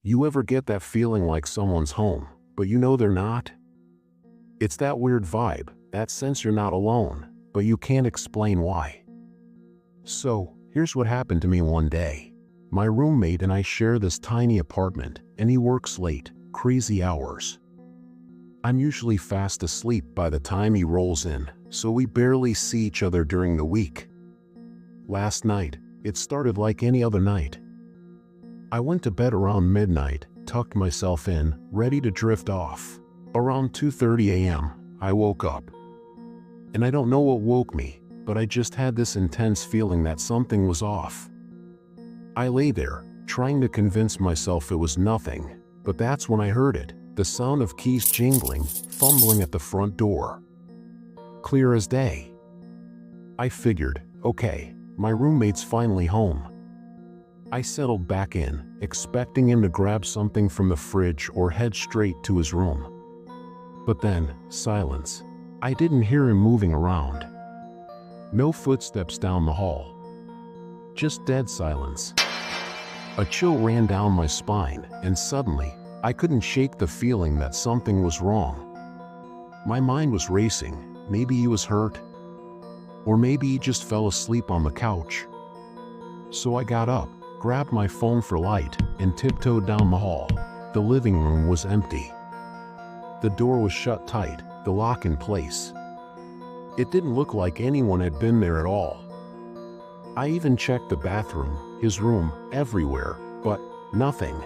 You ever get that feeling like someone's home, but you know they're not? It's that weird vibe, that sense you're not alone, but you can't explain why. So, here's what happened to me one day. My roommate and I share this tiny apartment, and he works late, crazy hours. I'm usually fast asleep by the time he rolls in, so we barely see each other during the week. Last night, it started like any other night. I went to bed around midnight, tucked myself in, ready to drift off. Around 2:30 a.m., I woke up. And I don't know what woke me, but I just had this intense feeling that something was off. I lay there, trying to convince myself it was nothing, but that's when I heard it, the sound of keys jingling, fumbling at the front door. Clear as day. I figured, okay, my roommate's finally home. I settled back in, expecting him to grab something from the fridge or head straight to his room. But then, silence. I didn't hear him moving around. No footsteps down the hall. Just dead silence. A chill ran down my spine, and suddenly, I couldn't shake the feeling that something was wrong. My mind was racing. Maybe he was hurt. Or maybe he just fell asleep on the couch. So I got up, grabbed my phone for light, and tiptoed down the hall. The living room was empty. The door was shut tight, the lock in place. It didn't look like anyone had been there at all. I even checked the bathroom, his room, everywhere, but nothing.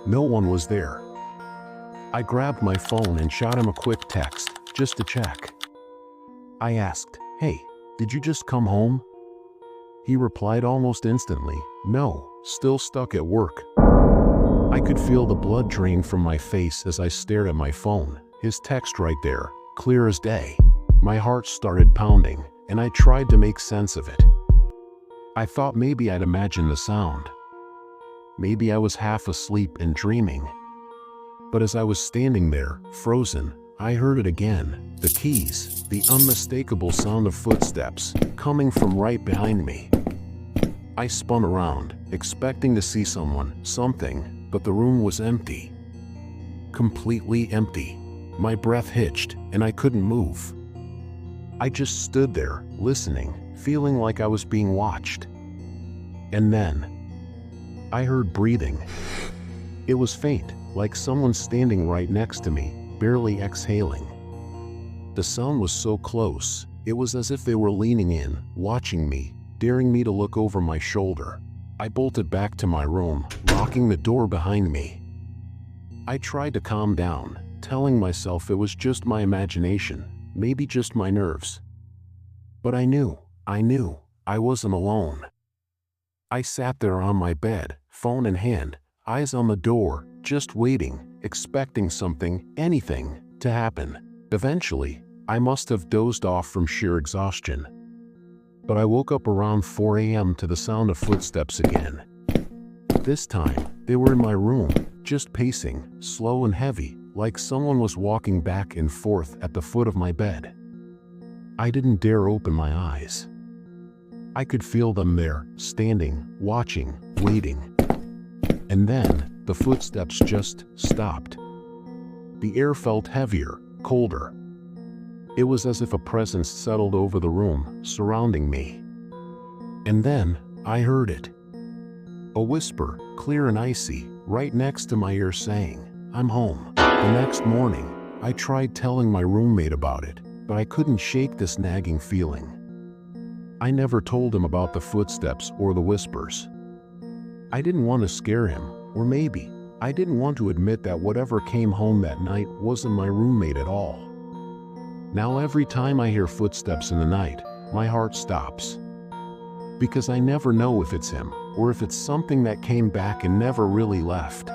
No one was there. I grabbed my phone and shot him a quick text, just to check. I asked, "Hey, did you just come home?" He replied almost instantly, "No, still stuck at work." I could feel the blood drain from my face as I stared at my phone, his text right there, clear as day. My heart started pounding, and I tried to make sense of it. I thought maybe I'd imagined the sound. Maybe I was half asleep and dreaming. But as I was standing there, frozen, I heard it again, the keys, the unmistakable sound of footsteps, coming from right behind me. I spun around, expecting to see someone, something, but the room was empty. Completely empty. My breath hitched, and I couldn't move. I just stood there, listening, feeling like I was being watched. And then, I heard breathing. It was faint, like someone standing right next to me, barely exhaling. The sound was so close, it was as if they were leaning in, watching me, daring me to look over my shoulder. I bolted back to my room, locking the door behind me. I tried to calm down, telling myself it was just my imagination, maybe just my nerves. But I knew I wasn't alone. I sat there on my bed, phone in hand, eyes on the door, just waiting, expecting something, anything, to happen. Eventually, I must have dozed off from sheer exhaustion. But I woke up around 4 a.m. to the sound of footsteps again. This time, they were in my room, just pacing, slow and heavy, like someone was walking back and forth at the foot of my bed. I didn't dare open my eyes. I could feel them there, standing, watching, waiting. And then, the footsteps just stopped. The air felt heavier, colder. It was as if a presence settled over the room, surrounding me. And then, I heard it. A whisper, clear and icy, right next to my ear saying, "I'm home." The next morning, I tried telling my roommate about it, but I couldn't shake this nagging feeling. I never told him about the footsteps or the whispers. I didn't want to scare him, or maybe, I didn't want to admit that whatever came home that night wasn't my roommate at all. Now every time I hear footsteps in the night, my heart stops. Because I never know if it's him, or if it's something that came back and never really left.